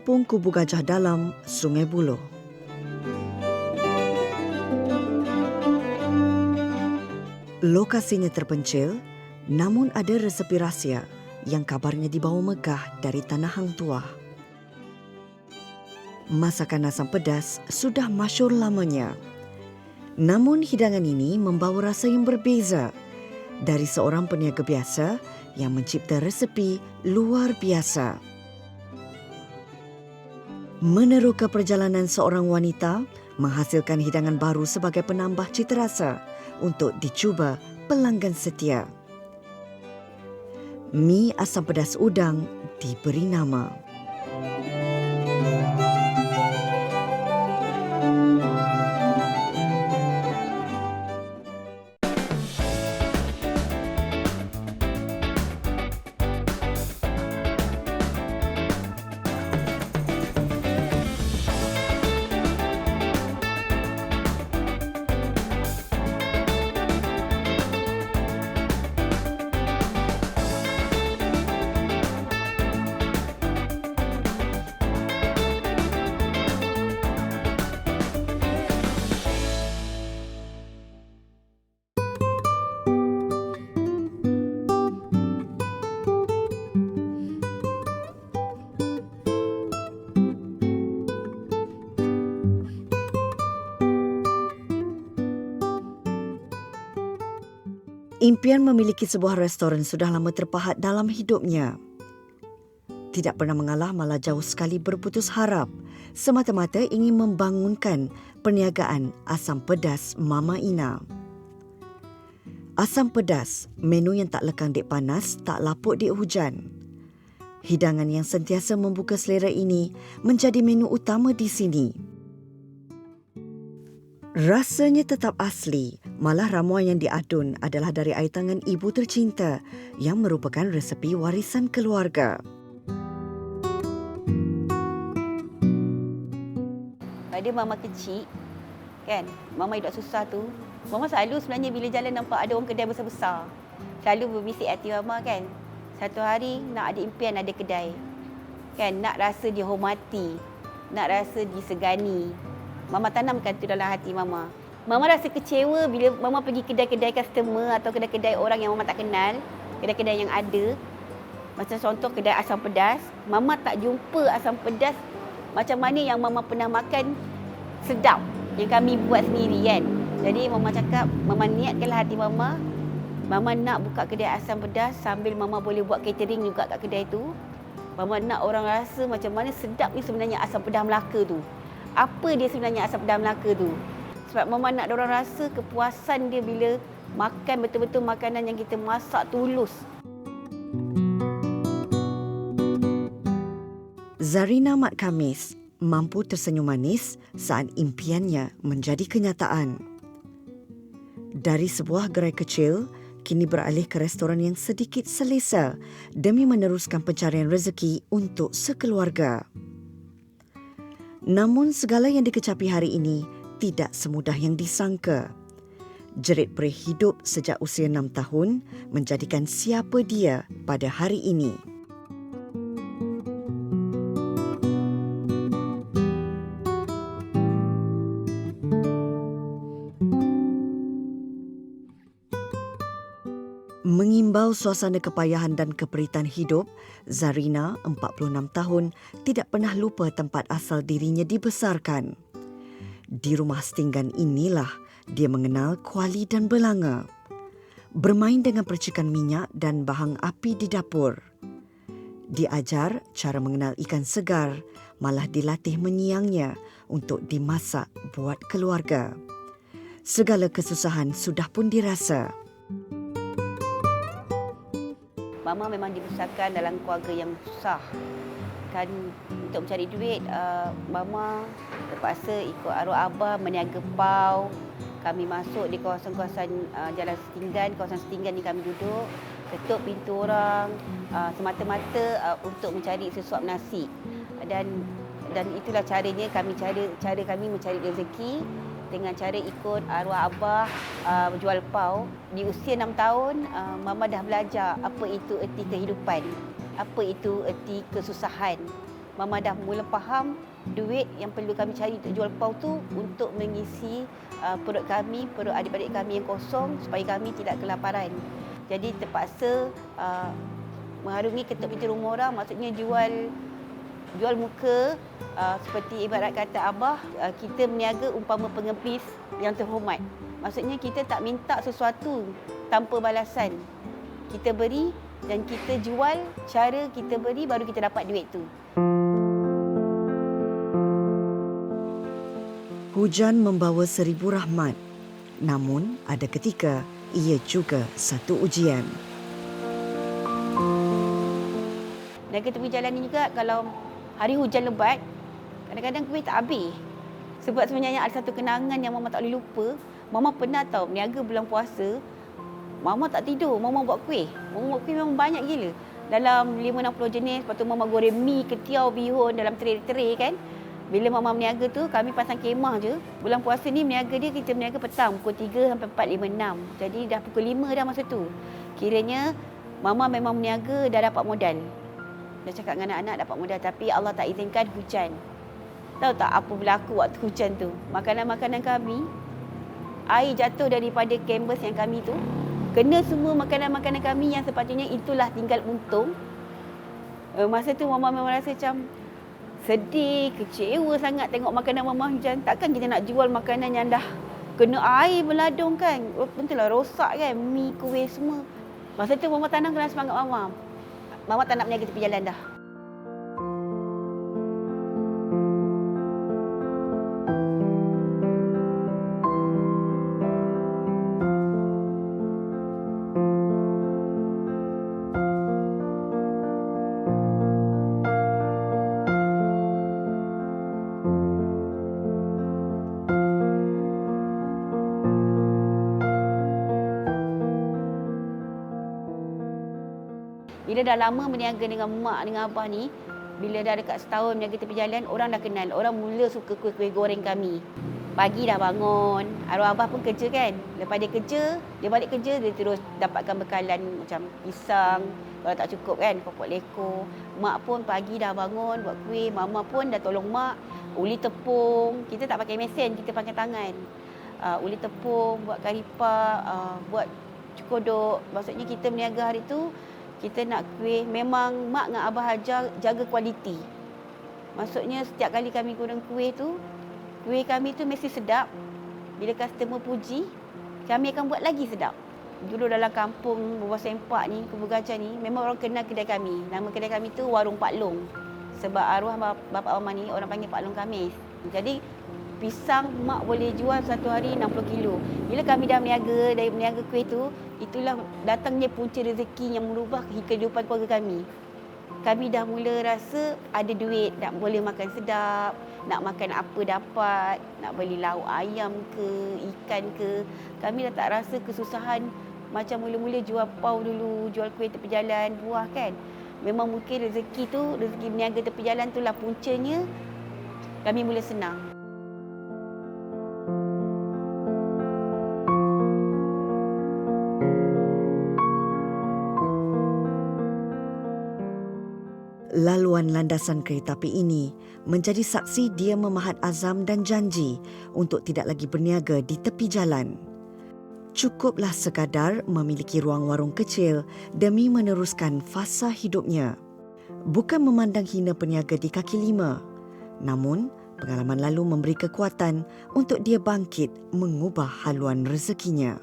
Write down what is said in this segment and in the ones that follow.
Kampung Kubu Gajah Dalam, Sungai Buloh. Lokasinya terpencil, namun ada resepi rahsia yang kabarnya dibawa megah dari tanah hang tuah. Masakan asam pedas sudah masyhur lamanya. Namun hidangan ini membawa rasa yang berbeza dari seorang peniaga biasa yang mencipta resepi luar biasa. Meneroka perjalanan seorang wanita menghasilkan hidangan baru sebagai penambah cita rasa untuk dicuba pelanggan setia. Mi asam pedas udang diberi nama. Impian memiliki sebuah restoran sudah lama terpahat dalam hidupnya. Tidak pernah mengalah, malah jauh sekali berputus harap, semata-mata ingin membangunkan perniagaan asam pedas Mama Ina. Asam pedas, menu yang tak lekang dik panas, tak lapuk dik hujan. Hidangan yang sentiasa membuka selera ini menjadi menu utama di sini. Rasanya tetap asli, malah ramuan yang diadun adalah dari air tangan ibu tercinta yang merupakan resepi warisan keluarga. Pada Mama kecil, kan, Mama hidup susah tu, Mama selalu sebenarnya bila jalan nampak ada orang kedai besar-besar, selalu berbisik hati Mama kan, satu hari nak ada impian ada kedai. Kan, nak rasa dihormati, nak rasa disegani. Mama tanamkan tu dalam hati Mama. Mama rasa kecewa bila Mama pergi kedai-kedai customer atau kedai-kedai orang yang Mama tak kenal, kedai-kedai yang ada. Macam contoh kedai asam pedas, Mama tak jumpa asam pedas macam mana yang Mama pernah makan sedap yang kami buat sendiri kan. Jadi Mama cakap, Mama niatkanlah hati Mama, Mama nak buka kedai asam pedas sambil Mama boleh buat catering juga kat kedai tu. Mama nak orang rasa macam mana sedap ni sebenarnya asam pedas Melaka tu. Apa dia sebenarnya asam pedas Melaka tu? Sebab Mama nak orang rasa kepuasan dia bila makan betul-betul makanan yang kita masak tulus. Zarina Mat Khamis mampu tersenyum manis saat impiannya menjadi kenyataan. Dari sebuah gerai kecil, kini beralih ke restoran yang sedikit selesa demi meneruskan pencarian rezeki untuk sekeluarga. Namun segala yang dikecapi hari ini tidak semudah yang disangka. Jerit perih hidup sejak usia 6 tahun menjadikan siapa dia pada hari ini. Mengimbau suasana kepayahan dan keperitan hidup, Zarina, 46 tahun, tidak pernah lupa tempat asal dirinya dibesarkan. Di rumah setinggan inilah dia mengenal kuali dan belanga. Bermain dengan percikan minyak dan bahang api di dapur. Diajar cara mengenal ikan segar, malah dilatih menyiangnya untuk dimasak buat keluarga. Segala kesusahan sudah pun dirasa. Mama memang dibesarkan dalam keluarga yang susah. Kan untuk mencari duit, Mama terpaksa ikut arwah Abah meniaga pau. Kami masuk di kawasan-kawasan Jalan Setinggan, kawasan Setinggan ni kami duduk, ketuk pintu orang semata-mata untuk mencari sesuap nasi. Dan itulah caranya cara kami mencari rezeki dengan cara ikut arwah Abah jual pau. Di usia 6 tahun, Mama dah belajar apa itu erti kehidupan, apa itu erti kesusahan. Mama dah mula faham duit yang perlu kami cari untuk jual pau tu untuk mengisi perut kami, perut adik-adik kami yang kosong supaya kami tidak kelaparan. Jadi terpaksa mengharungi ketuk pintu rumah orang, maksudnya jual muka, seperti ibarat kata Abah, kita berniaga umpama pengemis yang terhormat. Maksudnya kita tak minta sesuatu tanpa balasan. Kita beri dan kita jual, cara kita beri baru kita dapat duit tu. Hujan membawa 1000 rahmat. Namun, ada ketika ia juga satu ujian. Niaga tepi jalan ni juga kalau hari hujan lebat, kadang-kadang kuih tak habis. Sebab sebenarnya ada satu kenangan yang Mama tak boleh lupa. Mama pernah tahu berniaga bulan puasa, Mama tak tidur, Mama buat kuih. Mama buat kuih memang banyak gila. Dalam 5-60 jenis, lepas tu Mama goreng mi, ketiau, bihun dalam tray-tray kan. Bila Mama berniaga tu, kami pasang kemah je. Bulan puasa ni berniaga dia, kita berniaga petang, pukul 3 sampai 4, 5, 6. Jadi dah pukul 5 dah masa tu. Kiranya Mama memang berniaga dah dapat modal. Dah cakap dengan anak-anak dapat modal, tapi Allah tak izinkan hujan. Tahu tak apa berlaku waktu hujan tu? Makanan-makanan kami, air jatuh daripada kanvas yang kami tu, kena semua makanan-makanan kami yang sepatutnya itulah tinggal untung. Masa tu Mama memang rasa macam sedih, kecewa sangat tengok makanan Mama hujan. Takkan kita nak jual makanan yang dah kena air meladung kan? Tentulah rosak kan, mi, kuih semua. Masa tu Mama tanam dalam semangat Mama. Mama tak nak berniaga tepi jalan dah. Bila dah lama berniaga dengan mak, dengan abah ni, bila dah dekat setahun berniaga tepi jalan, orang dah kenal. Orang mula suka kuih-kuih goreng kami. Pagi dah bangun, arwah abah pun kerja kan. Lepas dia kerja, dia balik kerja, dia terus dapatkan bekalan macam pisang. Kalau tak cukup kan, popok leko. Mak pun pagi dah bangun, buat kuih. Mama pun dah tolong mak, uli tepung. Kita tak pakai mesin, kita pakai tangan. Uli tepung, buat karipap, buat cukodok. Maksudnya kita berniaga hari tu, kita nak kuih, memang mak dengan abah ajar jaga kualiti. Maksudnya setiap kali kami goreng kuih tu, kuih kami tu mesti sedap. Bila customer puji, kami akan buat lagi sedap. Dulu dalam kampung Bawah Sempak ni, Kubur Gajah ni, memang orang kenal kedai kami. Nama kedai kami tu Warung Pak Long. Sebab arwah bapa Mama ni orang panggil Pak Long Khamis. Jadi pisang mak boleh jual satu hari 60 kilo. Bila kami dah berniaga, dari berniaga kuih tu, itulah datangnya punca rezeki yang merubah kehidupan keluarga kami. Kami dah mula rasa ada duit, nak boleh makan sedap, nak makan apa dapat, nak beli lauk ayam ke, ikan ke. Kami dah tak rasa kesusahan macam mula-mula jual pau dulu, jual kuih tepi jalan, buah kan. Memang mungkin rezeki tu, rezeki berniaga tepi jalan tu lah puncanya kami mula senang. Laluan landasan kereta api ini menjadi saksi dia memahat azam dan janji untuk tidak lagi berniaga di tepi jalan. Cukuplah sekadar memiliki ruang warung kecil demi meneruskan fasa hidupnya. Bukan memandang hina peniaga di kaki lima, namun pengalaman lalu memberi kekuatan untuk dia bangkit mengubah haluan rezekinya.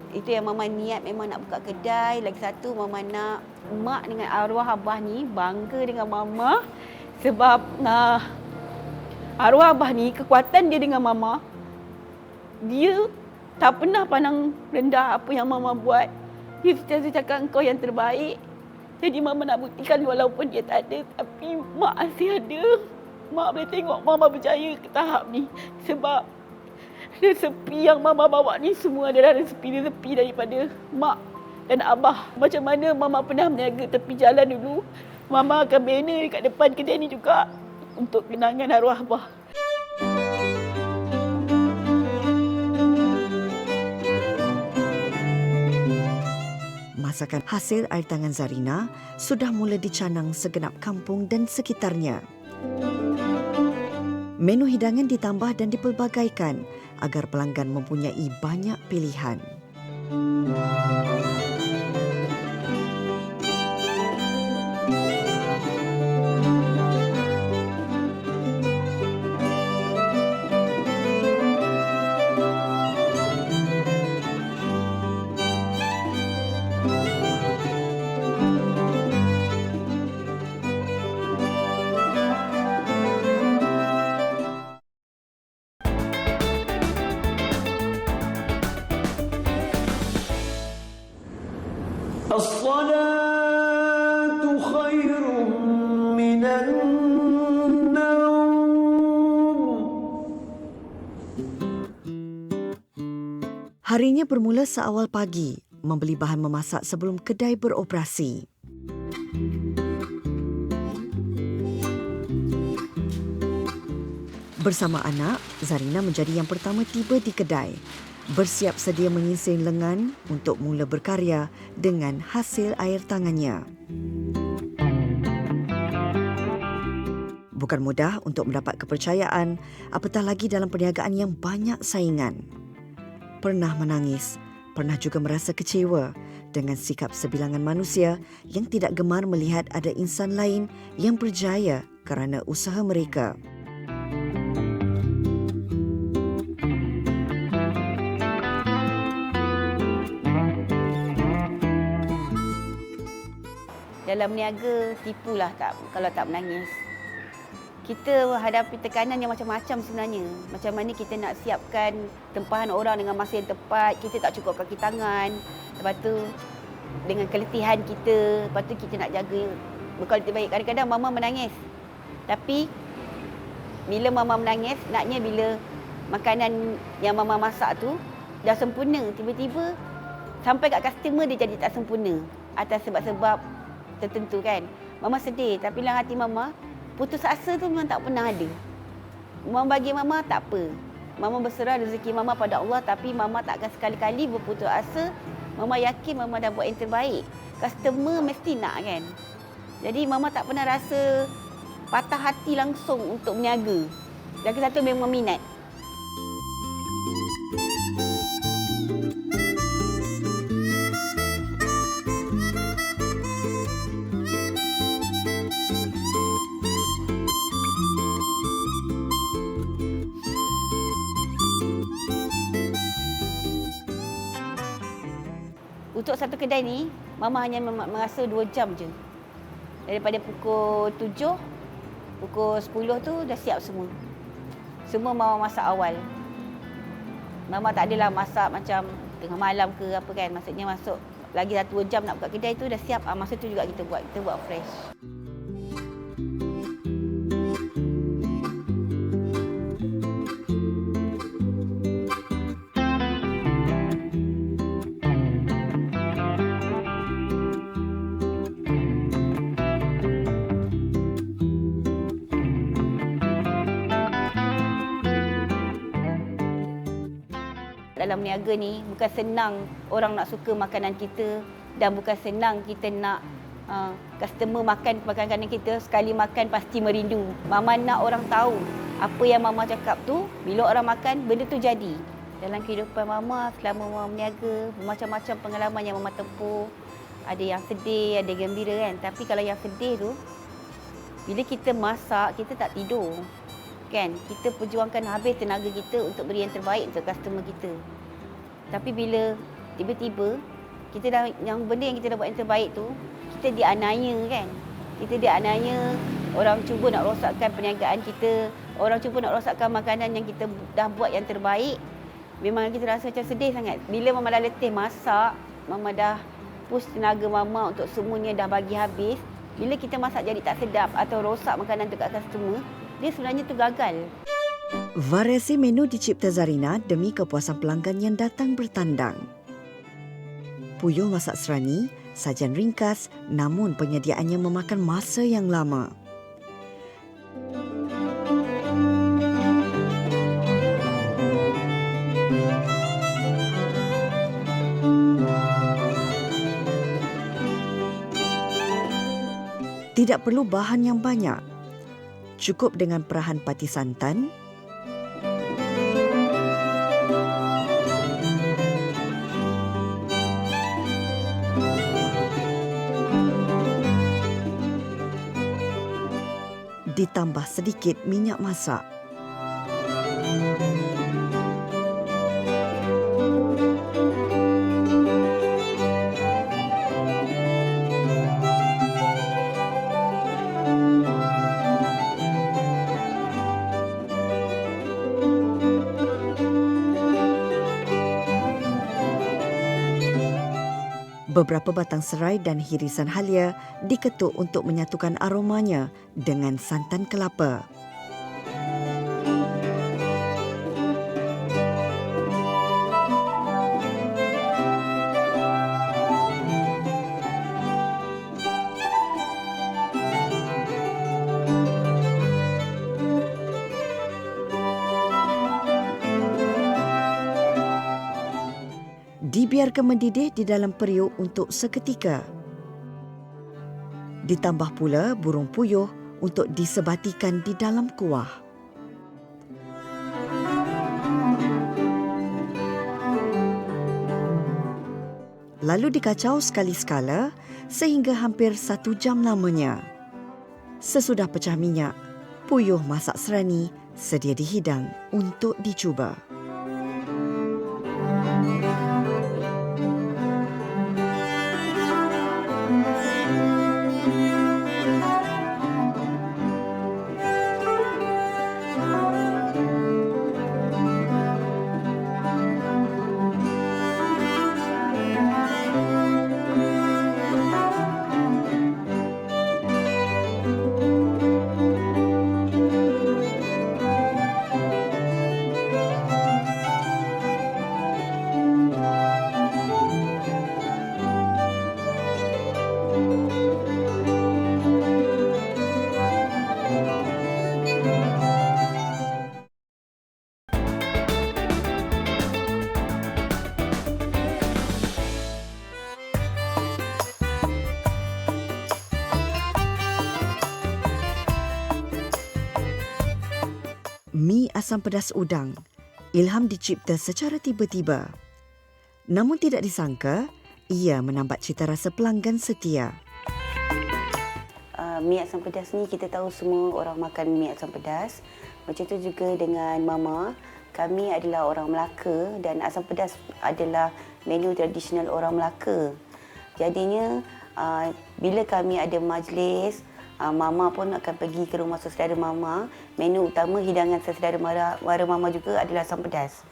Itu yang Mama niat, memang nak buka kedai. Lagi satu, Mama nak mak dengan arwah abah ni bangga dengan Mama. Sebab arwah abah ni, kekuatan dia dengan Mama, dia tak pernah pandang rendah apa yang Mama buat. Dia sentiasa cakap engkau yang terbaik. Jadi Mama nak buktikan walaupun dia tak ada, tapi mak masih ada. Mak boleh tengok Mama berjaya ke tahap ni. Sebab resepi yang Mama bawa ni semua adalah resepi daripada mak dan abah. Macam mana Mama pernah berniaga tepi jalan dulu, Mama akan banner dekat depan kedai ni juga untuk kenangan arwah abah. masakan hasil air tangan Zarina sudah mula dicanang segenap kampung dan sekitarnya. Menu hidangan ditambah dan dipelbagaikan agar pelanggan mempunyai banyak pilihan. الصلاة خير من النوم. Harinya bermula seawal pagi, membeli bahan memasak sebelum kedai beroperasi. Bersama anak, Zarina menjadi yang pertama tiba di kedai, bersiap sedia menyingsing lengan untuk mula berkarya dengan hasil air tangannya. Bukan mudah untuk mendapat kepercayaan, apatah lagi dalam perniagaan yang banyak saingan. Pernah menangis, pernah juga merasa kecewa dengan sikap sebilangan manusia yang tidak gemar melihat ada insan lain yang berjaya kerana usaha mereka. Dalam berniaga, tipulah tak kalau tak menangis. Kita hadapi tekanan yang macam-macam sebenarnya. Macam mana kita nak siapkan tempahan orang dengan masa yang tepat, kita tak cukup kaki tangan. Lepas tu, dengan keletihan kita, lepas tu kita nak jaga bekal terbaik. Kadang-kadang mama menangis. Tapi, bila mama menangis, naknya bila makanan yang mama masak tu dah sempurna. Tiba-tiba, sampai kat customer dia jadi tak sempurna. Atas sebab-sebab tertentu kan. Mama sedih, tapi dalam hati mama, putus asa tu memang tak pernah ada. Mama bagi mama tak apa. Mama berserah rezeki mama pada Allah, tapi mama tak akan sekali-kali berputus asa. Mama yakin mama dah buat yang terbaik. Customer mesti nak kan. Jadi mama tak pernah rasa patah hati langsung untuk berniaga. Lagi satu memang minat. Untuk satu kedai ni, mama hanya merasa 2 jam je. Daripada pukul 7, pukul 10 tu dah siap semua. Semua mama masak awal. Mama tak adalah masak macam tengah malam ke apa kan. Maksudnya masuk lagi 1-2 jam nak buka kedai tu dah siap. Masa tu juga kita buat fresh. Dalam niaga ni bukan senang orang nak suka makanan kita dan bukan senang kita nak customer makan makanan kita sekali makan pasti merindu. Mama nak orang tahu apa yang mama cakap tu bila orang makan benda tu jadi. Dalam kehidupan mama selama mama berniaga macam-macam pengalaman yang mama tempuh. Ada yang sedih, ada yang gembira kan. Tapi kalau yang sedih tu bila kita masak kita tak tidur. Kan, kita perjuangkan habis tenaga kita untuk beri yang terbaik untuk customer kita. Tapi bila tiba-tiba kita dah yang benda yang kita dah buat yang terbaik tu, kita dianiaya kan. Kita dianiaya, orang cuba nak rosakkan perniagaan kita, orang cuba nak rosakkan makanan yang kita dah buat yang terbaik. Memang kita rasa macam sedih sangat. Bila mama dah letih masak, mama dah push tenaga mama untuk semuanya dah bagi habis. Bila kita masak jadi tak sedap atau rosak makanan tu kat customer, dia sebenarnya tu gagal. Variasi menu dicipta Zarina demi kepuasan pelanggan yang datang bertandang. Puyuh masak serani, sajian ringkas namun penyediaannya memakan masa yang lama. Tidak perlu bahan yang banyak. Cukup dengan perahan pati santan, ditambah sedikit minyak masak. Beberapa batang serai dan hirisan halia diketuk untuk menyatukan aromanya dengan santan kelapa. Dibiarkan mendidih di dalam periuk untuk seketika. Ditambah pula burung puyuh untuk disebatikan di dalam kuah. Lalu dikacau sekali sekala sehingga hampir 1 jam lamanya. Sesudah pecah minyak, puyuh masak serani sedia dihidang untuk dicuba. Mi asam pedas udang, ilham dicipta secara tiba-tiba. Namun tidak disangka, ia menambat cita rasa pelanggan setia. Mi asam pedas ni kita tahu semua orang makan mi asam pedas. Macam tu juga dengan mama. Kami adalah orang Melaka dan asam pedas adalah menu tradisional orang Melaka. Jadinya bila kami ada majlis, mama pun akan pergi ke rumah saudara mama. Menu utama hidangan saudara mara mama juga adalah asam pedas.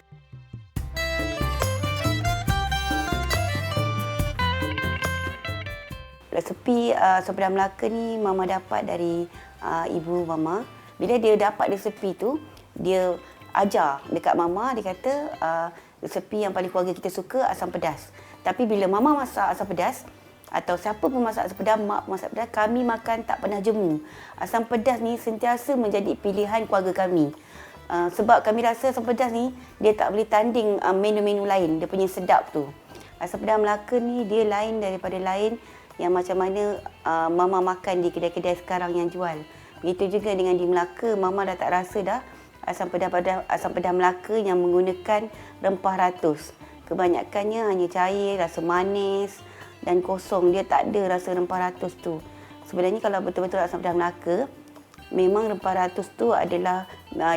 Resepi asam pedas Melaka ni mama dapat dari ibu mama. Bila dia dapat resepi tu, dia ajar dekat mama, dia kata resepi yang paling keluarga kita suka asam pedas. Tapi bila mama masak asam pedas, atau siapa pun masak asam pedas, mak masak pedas, kami makan tak pernah jemu. Asam pedas ni sentiasa menjadi pilihan keluarga kami. Sebab kami rasa asam pedas ni, dia tak boleh tanding menu-menu lain, dia punya sedap tu. Asam pedas Melaka ni, dia lain daripada lain yang macam mana mama makan di kedai-kedai sekarang yang jual. Begitu juga dengan di Melaka, mama dah tak rasa dah asam pedas Melaka yang menggunakan rempah ratus. Kebanyakannya hanya cair, rasa manis dan kosong, dia tak ada rasa rempah ratus tu. Sebenarnya kalau betul-betul asam pedas Melaka, memang rempah ratus tu adalah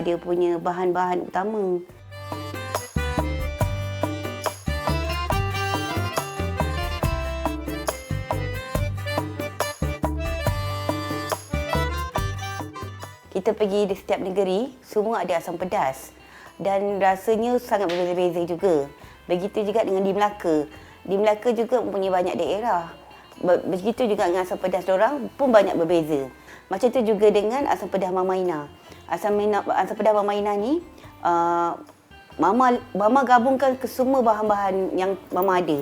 dia punya bahan-bahan utama. Kita pergi di setiap negeri, semua ada asam pedas dan rasanya sangat berbeza-beza juga. Begitu juga dengan di Melaka. Di Melaka juga mempunyai banyak daerah. Begitu juga dengan asam pedas diorang pun banyak berbeza. Macam tu juga dengan asam pedas Mama Ina. Asam pedas Mama Ina ni, Mama gabungkan ke semua bahan-bahan yang Mama ada.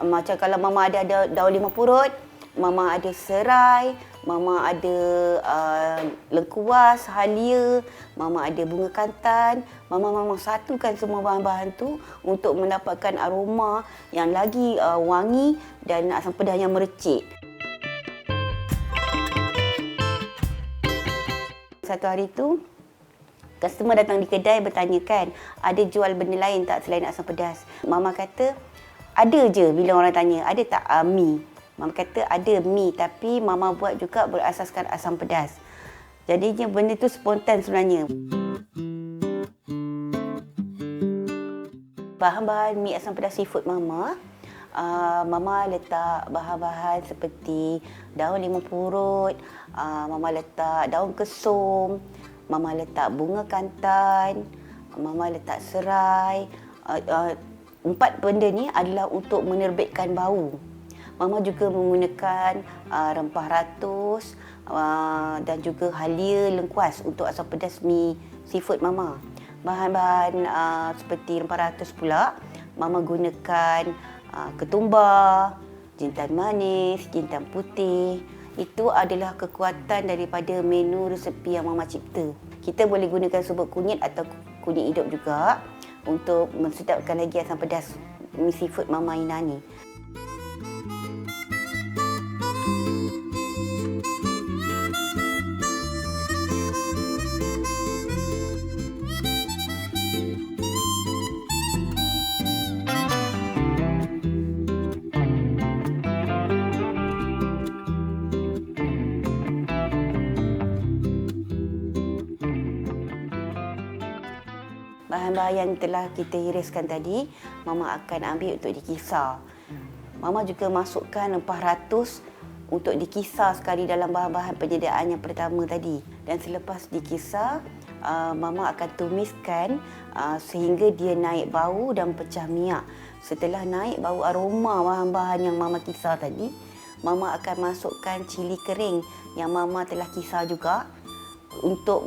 Macam kalau Mama ada daun limau purut, Mama ada serai, Mama ada lengkuas, halia, Mama ada bunga kantan. Mama satukan semua bahan-bahan tu untuk mendapatkan aroma yang lagi wangi dan asam pedas yang merecik. Satu hari tu, customer datang di kedai bertanya kan, ada jual benda lain tak selain asam pedas? Mama kata, ada je bila orang tanya, ada tak mi? Mama kata ada mi tapi Mama buat juga berasaskan asam pedas. Jadinya benda tu spontan sebenarnya. Bahan-bahan mi asam pedas seafood Mama, Mama letak bahan-bahan seperti daun limau purut, Mama letak daun kesum, Mama letak bunga kantan, Mama letak serai. 4 benda ni adalah untuk menerbitkan bau. Mama juga menggunakan rempah ratus dan juga halia lengkuas untuk asam pedas mi seafood Mama. Bahan-bahan seperti rempah ratus pula, Mama gunakan ketumbar, jintan manis, jintan putih. Itu adalah kekuatan daripada menu resepi yang Mama cipta. Kita boleh gunakan subuk kunyit atau kunyit hidup juga untuk mensedapkan lagi asam pedas mi seafood Mama Ina ni. Bahan-bahan yang telah kita iriskan tadi, Mama akan ambil untuk dikisar. Mama juga masukkan rempah ratus untuk dikisar sekali dalam bahan-bahan penyediaan yang pertama tadi. Dan selepas dikisar, Mama akan tumiskan sehingga dia naik bau dan pecah minyak. Setelah naik bau aroma bahan-bahan yang Mama kisar tadi, Mama akan masukkan cili kering yang Mama telah kisar juga untuk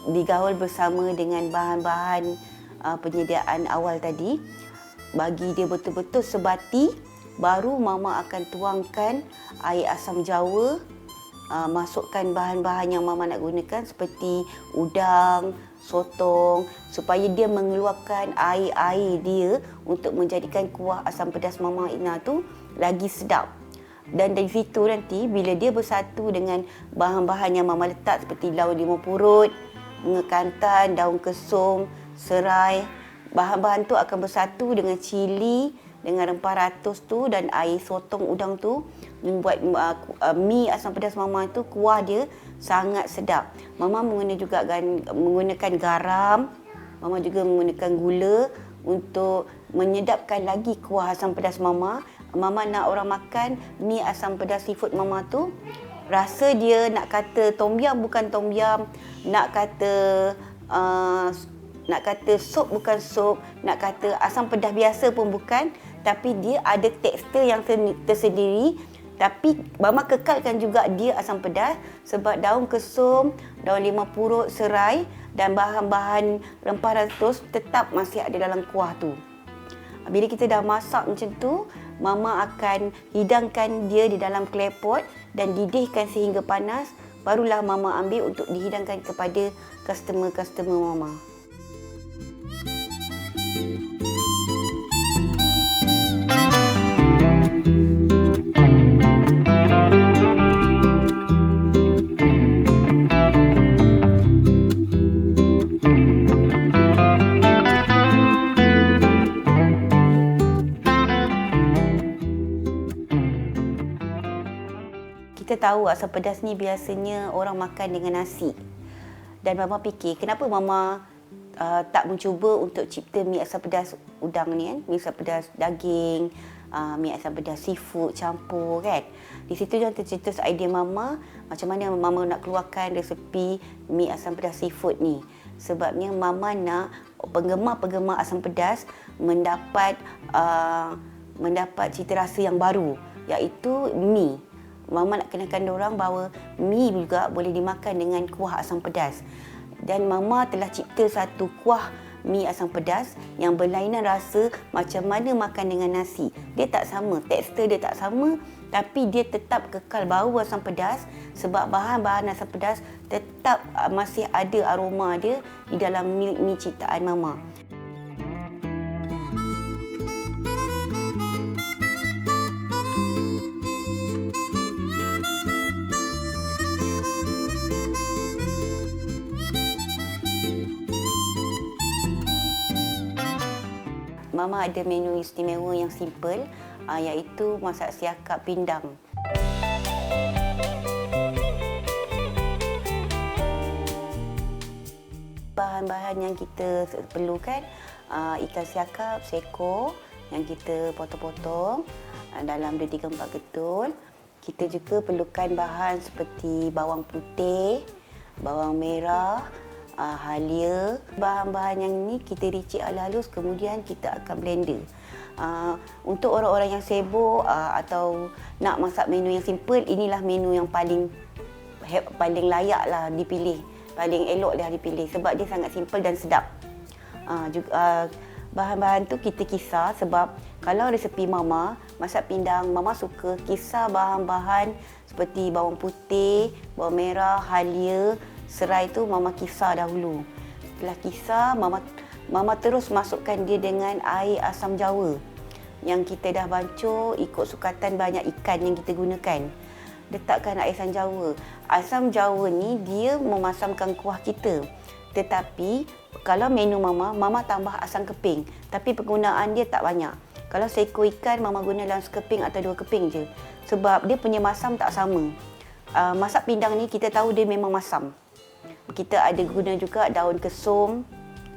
digaul bersama dengan bahan-bahan penyediaan awal tadi. Bagi dia betul-betul sebati, baru Mama akan tuangkan air asam jawa. Masukkan bahan-bahan yang Mama nak gunakan seperti udang, sotong, supaya dia mengeluarkan air-air dia untuk menjadikan kuah asam pedas Mama Ina tu lagi sedap. Dan dari situ nanti bila dia bersatu dengan bahan-bahan yang Mama letak seperti daun limau purut, bunga kantan, daun kesum, serai, bahan-bahan tu akan bersatu dengan cili, dengan rempah ratus tu dan air sotong udang tu, membuat mi asam pedas Mama tu kuah dia sangat sedap. Mama menggunakan garam, Mama juga menggunakan gula untuk menyedapkan lagi kuah asam pedas Mama. Mama nak orang makan mi asam pedas seafood Mama tu rasa dia nak kata tom yum bukan tom yum, nak kata sup bukan sup, nak kata asam pedas biasa pun bukan, tapi dia ada tekstur yang tersendiri. Tapi Mama kekalkan juga dia asam pedas sebab daun kesum, daun limau purut, serai dan bahan-bahan rempah ratus tetap masih ada dalam kuah tu. Bila kita dah masak macam tu, Mama akan hidangkan dia di dalam klepot dan didihkan sehingga panas. Barulah Mama ambil untuk dihidangkan kepada customer-customer Mama. Kita tahu asam pedas ni biasanya orang makan dengan nasi. Dan Mama fikir, kenapa Mama tak mencuba untuk cipta mi asam pedas udang ni kan? Mi asam pedas daging, mi asam pedas seafood campur kan? Di situ yang tercetus idea Mama, macam mana Mama nak keluarkan resepi mi asam pedas seafood ni. Sebabnya Mama nak penggemar-penggemar asam pedas mendapat cita rasa yang baru, iaitu mi. Mama nak kenalkan diorang bahawa mi juga boleh dimakan dengan kuah asam pedas. Dan Mama telah cipta satu kuah mi asam pedas yang berlainan rasa macam mana makan dengan nasi. Dia tak sama, tekstur dia tak sama, tapi dia tetap kekal bau asam pedas sebab bahan-bahan asam pedas tetap masih ada aroma dia di dalam mi ciptaan Mama. Mama ada menu istimewa yang simple, iaitu masak siakap pindang. Bahan-bahan yang kita perlukan, ikan siakap seekor yang kita potong-potong dalam 2-3-4 ketul. Kita juga perlukan bahan seperti bawang putih, bawang merah, halia. Bahan-bahan yang ini kita ricik halus, kemudian kita akan blender. Untuk orang-orang yang sibuk atau nak masak menu yang simple, inilah menu yang paling layaklah dipilih. Paling eloklah dipilih sebab dia sangat simple dan sedap. Bahan-bahan tu kita kisar sebab kalau resepi Mama masak pindang, Mama suka kisar bahan-bahan seperti bawang putih, bawang merah, halia, serai tu Mama kisar dahulu. Setelah kisar, Mama terus masukkan dia dengan air asam jawa yang kita dah bancur ikut sukatan banyak ikan yang kita gunakan. Letakkan air asam jawa. Asam jawa ni dia memasamkan kuah kita. Tetapi kalau menu Mama tambah asam keping. Tapi penggunaan dia tak banyak. Kalau seekor ikan, Mama guna dalam sekeping atau 2 keping je. Sebab dia punya masam tak sama. Masak pindang ni kita tahu dia memang masam. Kita ada guna juga daun kesum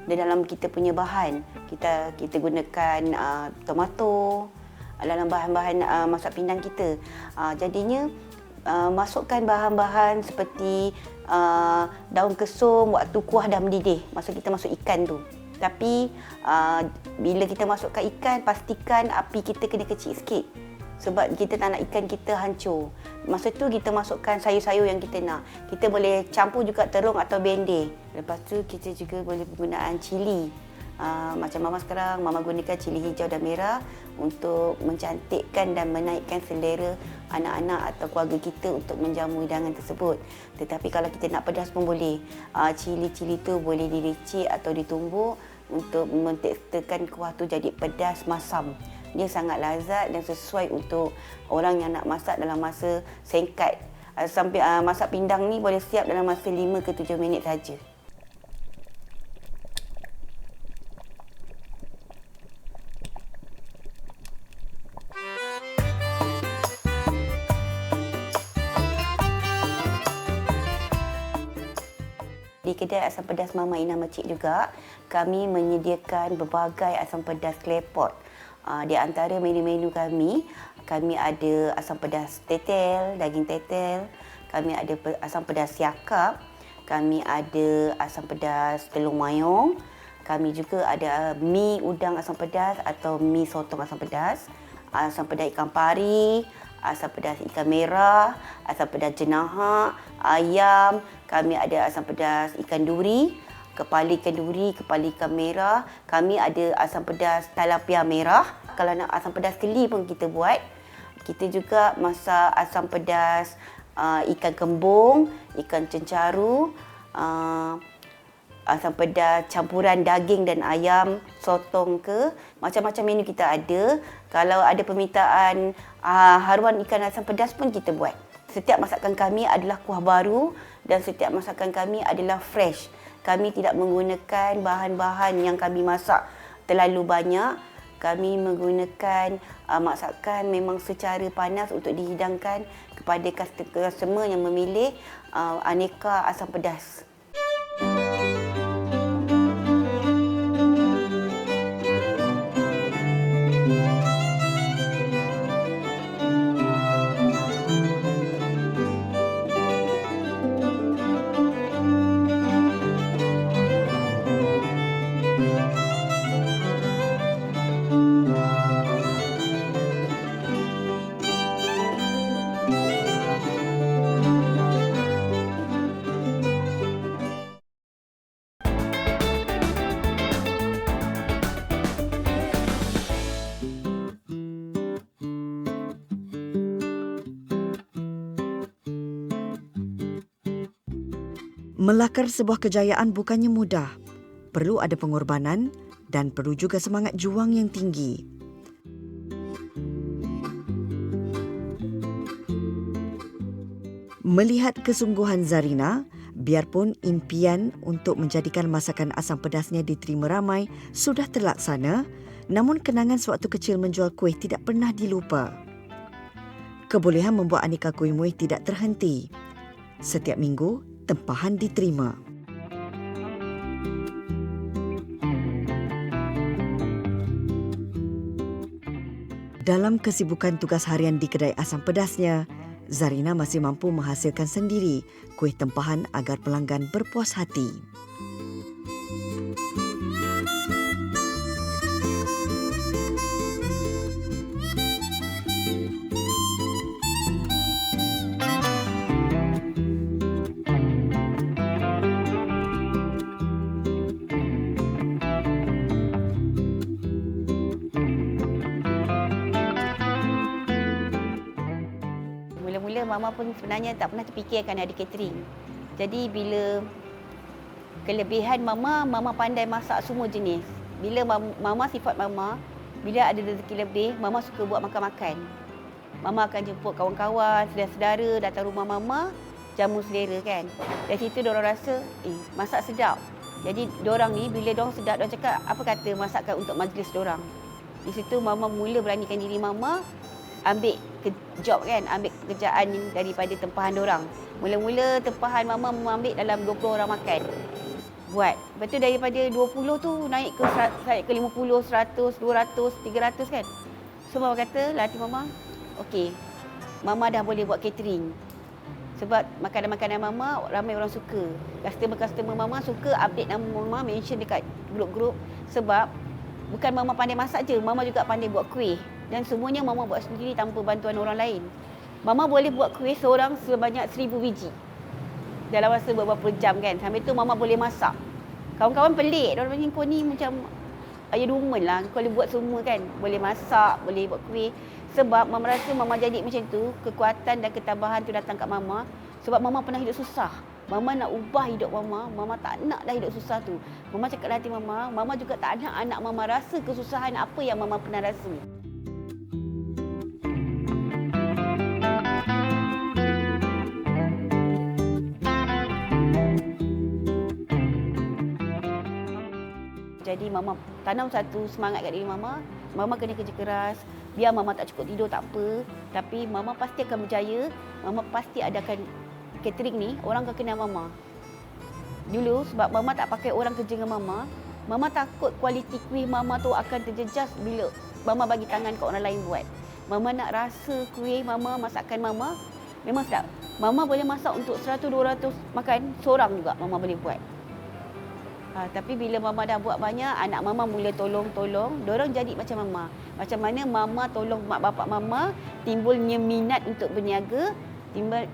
dalam kita punya bahan. Kita gunakan tomato dalam bahan-bahan masak pindang kita. Jadinya masukkan bahan-bahan seperti daun kesum waktu kuah dah mendidih. Maksud kita masuk ikan tu. Tapi bila kita masukkan ikan, pastikan api kita kena kecil sikit. Sebab kita tak nak ikan kita hancur. Masa tu kita masukkan sayur-sayur yang kita nak. Kita boleh campur juga terung atau bendir. Lepas tu kita juga boleh penggunaan cili. Macam Mama sekarang, Mama gunakan cili hijau dan merah untuk mencantikkan dan menaikkan selera anak-anak atau keluarga kita untuk menjamu hidangan tersebut. Tetapi kalau kita nak pedas pun boleh. Cili-cili tu boleh diricik atau ditumbuk untuk menteksturkan kuah tu jadi pedas masam. Dia sangat lazat dan sesuai untuk orang yang nak masak dalam masa singkat. Sampai masak pindang ni boleh siap dalam masa 5 ke 7 minit saja. Di kedai asam pedas Mama Ina Mercik juga, kami menyediakan berbagai asam pedas klepot. Di antara menu-menu kami ada asam pedas tetel, daging tetel, kami ada asam pedas siakap, kami ada asam pedas telur mayong, kami juga ada mi udang asam pedas atau mi sotong asam pedas ikan pari, asam pedas ikan merah, asam pedas jenahak, ayam, kami ada asam pedas ikan duri, kepala ikan duri, kepala ikan merah, kami ada asam pedas tilapia merah. Kalau nak asam pedas keli pun kita buat. Kita juga masak asam pedas ikan kembung, ikan cencaru, asam pedas campuran daging dan ayam, sotong ke, macam-macam menu kita ada. Kalau ada permintaan haruan ikan asam pedas pun kita buat. Setiap masakan kami adalah kuah baru dan setiap masakan kami adalah fresh. Kami tidak menggunakan bahan-bahan yang kami masak terlalu banyak. Kami menggunakan masakan memang secara panas untuk dihidangkan kepada customer yang memilih aneka asam pedas. Melakar sebuah kejayaan bukannya mudah. Perlu ada pengorbanan dan perlu juga semangat juang yang tinggi. Melihat kesungguhan Zarina, biarpun impian untuk menjadikan masakan asam pedasnya diterima ramai sudah terlaksana, Namun kenangan sewaktu kecil menjual kuih tidak pernah dilupa. Kebolehan membuat aneka kuih muih tidak terhenti. Setiap minggu, tempahan diterima. Dalam kesibukan tugas harian di kedai asam pedasnya, Zarina masih mampu menghasilkan sendiri kuih tempahan agar pelanggan berpuas hati. Mula-mula mama pun sebenarnya tak pernah terfikirkan ada catering. Jadi bila kelebihan mama pandai masak semua jenis. Bila mama sifat mama, bila ada rezeki lebih, mama suka buat makan-makan. Mama akan jemput kawan-kawan, saudara-saudara datang rumah mama, jamu selera kan. Dari situ diorang rasa, masak sedap. Jadi diorang ni bila diorang sedap, diorang cakap apa kata masakkan untuk majlis diorang. Di situ mama mula beranikan diri mama ambil job kan, ambil pekerjaan daripada tempahan diorang. Mula-mula tempahan mama ambil dalam 20 orang makan. Buat. Lepas tu daripada 20 tu naik ke 50, 100, 200, 300 kan. So mama kata, latih mama, okey, mama dah boleh buat catering. Sebab makanan-makanan mama ramai orang suka. Customer-customer mama suka update nama mama, mention dekat grup-grup. Sebab bukan mama pandai masak je, mama juga pandai buat kuih. Dan semuanya mama buat sendiri tanpa bantuan orang lain. Mama boleh buat kuih seorang sebanyak 1000 biji. Dalam masa beberapa jam kan. Sambil tu mama boleh masak. Kawan-kawan pelik. Diorang macam kau ni macam ayah dumen lah. Kau boleh buat semua kan. Boleh masak, boleh buat kuih. Sebab mama rasa mama jadi macam tu, kekuatan dan ketabahan tu datang kat mama. Sebab mama pernah hidup susah. Mama nak ubah hidup mama. Mama tak nak dah hidup susah tu. Mama cakap hati mama. Mama juga tak nak anak mama rasa kesusahan apa yang mama pernah rasa. Jadi mama tanam satu semangat kat diri mama. Mama kena kerja keras. Biar mama tak cukup tidur tak apa. Tapi mama pasti akan berjaya. Mama pasti adakan catering ni. Orang akan kenal mama. Dulu sebab mama tak pakai orang kerja dengan mama. Mama takut kualiti kuih mama tu akan terjejas bila mama bagi tangan kat orang lain buat. Mama nak rasa kuih mama, masakan mama memang sedap. Mama boleh masak untuk 100-200 makan seorang juga mama boleh buat. Tapi bila mama dah buat banyak, anak mama mula tolong-tolong. Diorang jadi macam mama. Macam mana mama tolong mak bapak mama, timbulnya minat untuk berniaga,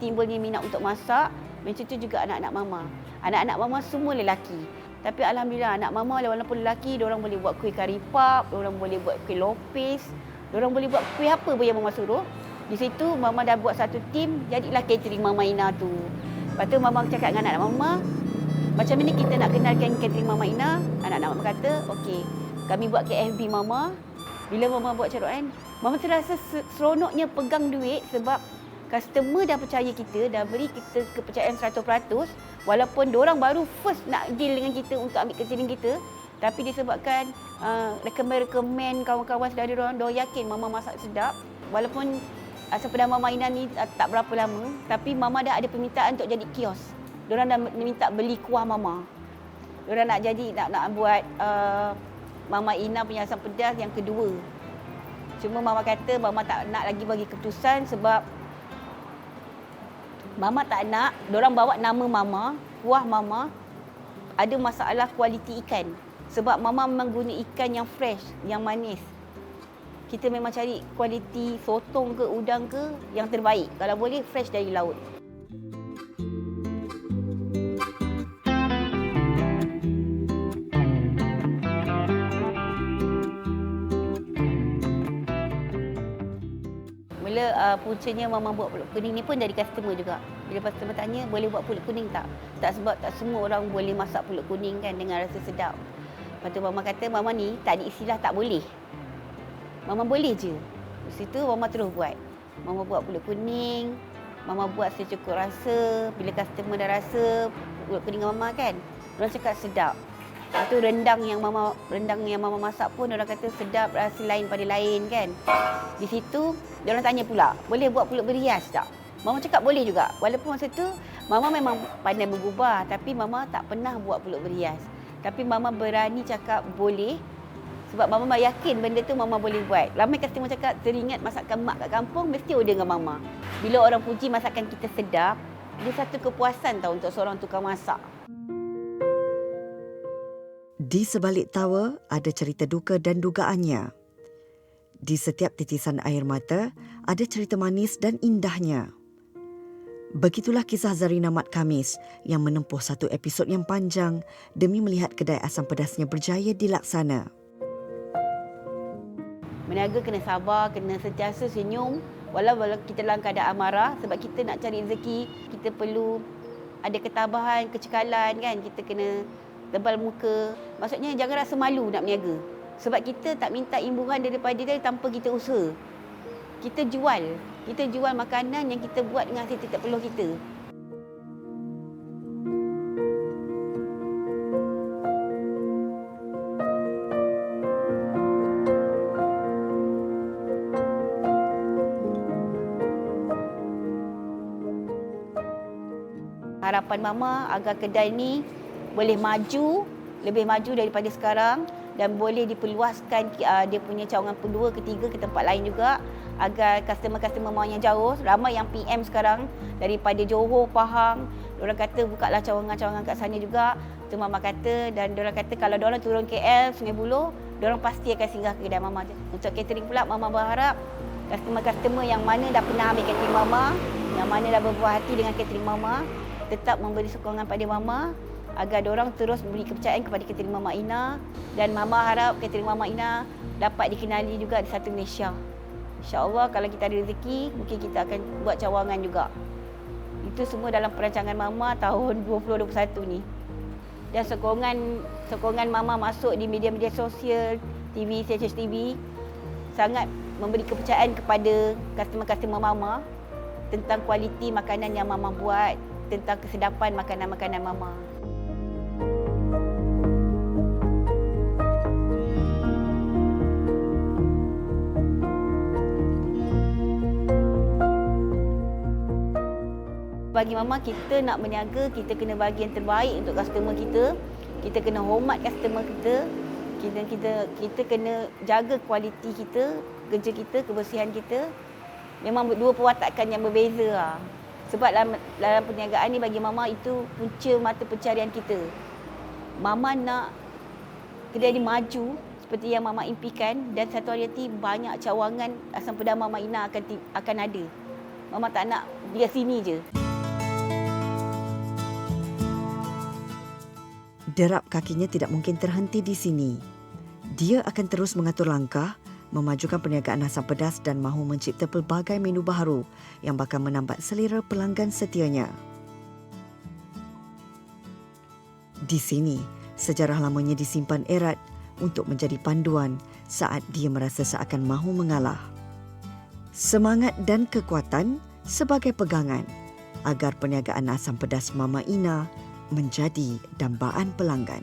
timbulnya minat untuk masak. Macam tu juga anak-anak mama. Anak-anak mama semua lelaki. Tapi alhamdulillah anak mama walaupun lelaki, diorang boleh buat kuih kari pap, diorang boleh buat kuih lopis, diorang boleh buat kuih apa pun yang mama suruh. Di situ mama dah buat satu tim, jadilah catering Mama Ina tu. Lepas tu mama cakap dengan anak-anak mama, macam mana kita nak kenalkan catering Mama Ina? Anak-anak mama kata, okey, kami buat KFB mama. Bila mama buat caruan, mama terasa seronoknya pegang duit sebab customer dah percaya kita, dah beri kita kepercayaan 100%. Walaupun diorang baru first nak deal dengan kita untuk ambil catering kita, tapi disebabkan rekomen kawan-kawan saudara diorang yakin mama masak sedap. Walaupun sepedah Mama Ina ni tak berapa lama, tapi mama dah ada permintaan untuk jadi kios. Diorang dah minta beli kuah mama. Diorang nak jadi nak buat Mama Ina punya asam pedas yang kedua. Cuma mama kata mama tak nak lagi bagi keputusan sebab mama tak nak diorang bawa nama mama, kuah mama ada masalah kualiti ikan. Sebab mama memang guna ikan yang fresh, yang manis. Kita memang cari kualiti sotong ke udang ke yang terbaik. Kalau boleh fresh dari laut. Mula puncanya mama buat pulut kuning ni pun dari customer juga. Bila customer tanya boleh buat pulut kuning tak? Tak, sebab tak semua orang boleh masak pulut kuning kan dengan rasa sedap. Lepas tu mama kata mama ni tak ada istilah tak boleh. Mama boleh je. Di situ mama terus buat. Mama buat pulut kuning, mama buat secukup rasa. Bila customer dah rasa pulut kuning mama kan, orang cakap sedap. Lepas tu rendang yang mama masak pun orang kata sedap, rasa lain pada lain kan. Di situ dia orang tanya pula, boleh buat pulut berias tak? Mama cakap boleh juga. Walaupun masa tu mama memang pandai bergubah tapi mama tak pernah buat pulut berias. Tapi mama berani cakap boleh sebab mama yakin benda tu mama boleh buat. Ramai customer cakap teringat masakan mak kat kampung mesti order dengan mama. Bila orang puji masakan kita sedap, dia satu kepuasan tau untuk seorang tukang masak. Di sebalik tawa ada cerita duka dan dugaannya. Di setiap titisan air mata ada cerita manis dan indahnya. Begitulah kisah Zarina Mat Khamis yang menempuh satu episod yang panjang demi melihat kedai asam pedasnya berjaya dilaksana. Meniaga kena sabar, kena sentiasa senyum walau kita dalam keadaan marah sebab kita nak cari rezeki, kita perlu ada ketabahan, kecekalan kan, kita kena tebal muka. Maksudnya jangan rasa malu nak berniaga. Sebab kita tak minta imbuhan daripada dia tanpa kita usaha. Kita jual makanan yang kita buat dengan hasil titik peluh kita. Harapan mama agar kedai ni boleh maju, lebih maju daripada sekarang dan boleh diperluaskan dia punya cawangan kedua, ketiga ke tempat lain juga agar customer-customer mama yang jauh, ramai yang PM sekarang daripada Johor, Pahang, diorang kata bukalah cawangan-cawangan kat sana juga. Tu mama kata dan diorang kata kalau diorang turun KL, Sungai Buloh, diorang pasti akan singgah ke kedai mama. Untuk catering pula mama berharap customer-customer yang mana dah pernah ambil catering mama, yang mana dah berbuah hati dengan catering mama, tetap memberi sokongan pada mama agar diorang terus memberi kepercayaan kepada catering Mama Ina dan mama harap catering Mama Ina dapat dikenali juga di satu Malaysia. InsyaAllah kalau kita ada rezeki mungkin kita akan buat cawangan juga. Itu semua dalam perancangan mama tahun 2021 ni. Dan sokongan mama masuk di media-media sosial, TV, CHTV sangat memberi kepercayaan kepada customer-customer mama tentang kualiti makanan yang mama buat, tentang kesedapan makanan-makanan mama. Bagi mama, kita nak berniaga, kita kena bagi yang terbaik untuk customer kita. Kita kena hormat customer kita. Kita kena jaga kualiti kita, kerja kita, kebersihan kita. Memang dua perwatakan yang berbeza lah. Sebab dalam perniagaan ni bagi mama itu punca mata pencarian kita. Mama nak kedai ni maju seperti yang mama impikan dan satu hari nanti banyak cawangan asam pedas Mama Ina akan ada. Mama tak nak dia sini je. Derap kakinya tidak mungkin terhenti di sini. Dia akan terus mengatur langkah, memajukan perniagaan asam pedas dan mahu mencipta pelbagai menu baru yang bakal menambah selera pelanggan setianya. Di sini, sejarah lamanya disimpan erat untuk menjadi panduan saat dia merasa seakan mahu mengalah. Semangat dan kekuatan sebagai pegangan agar perniagaan asam pedas Mama Ina menjadi dambaan pelanggan.